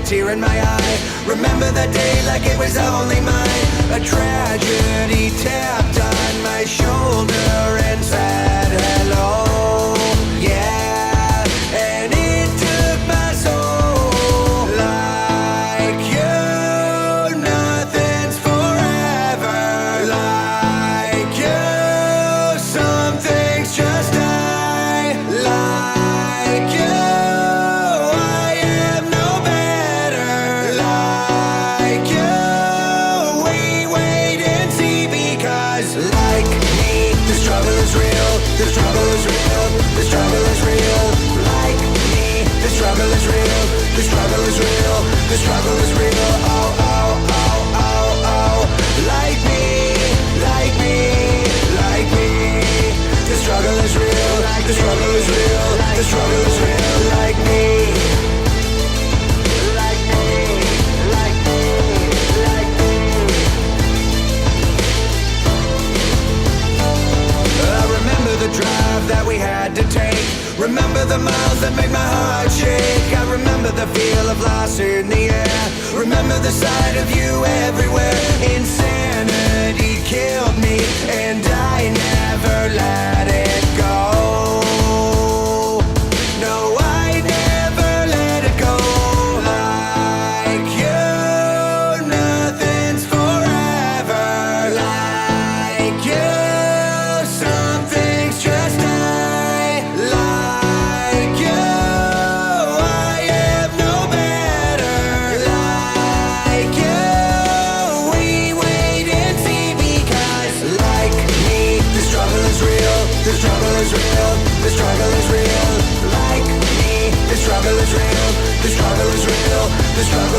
tear in my eye. Remember that day like it was only mine. A tragedy tapped on my shoulder and said hello. Yeah, and it took my soul. Like you, nothing's forever. Like you, some things just die. Like you, I am no better. Like you, we wait and see, because like me, the struggle is real. The struggle is real. The struggle is real. Like me, the struggle is real. The struggle is real. The struggle is real. Oh, oh, oh, oh, oh. Like me, like me, like me. The struggle is real. The struggle is real. The struggle is real. Like me. Like me, like me, like me. I remember the drive that we had to take. Remember the miles that made my heart shake. I remember the feel of loss in the air. Remember the sight of you everywhere. Insanity killed me, and I never let it go. No, I never let it go. Like you, nothing's forever. Like you, some things just die. Like you, I am no better. Like you, we wait and see, because like me, the struggle is real. The struggle is real. The struggle is real. Like me, the struggle is real. The struggle is real. The struggle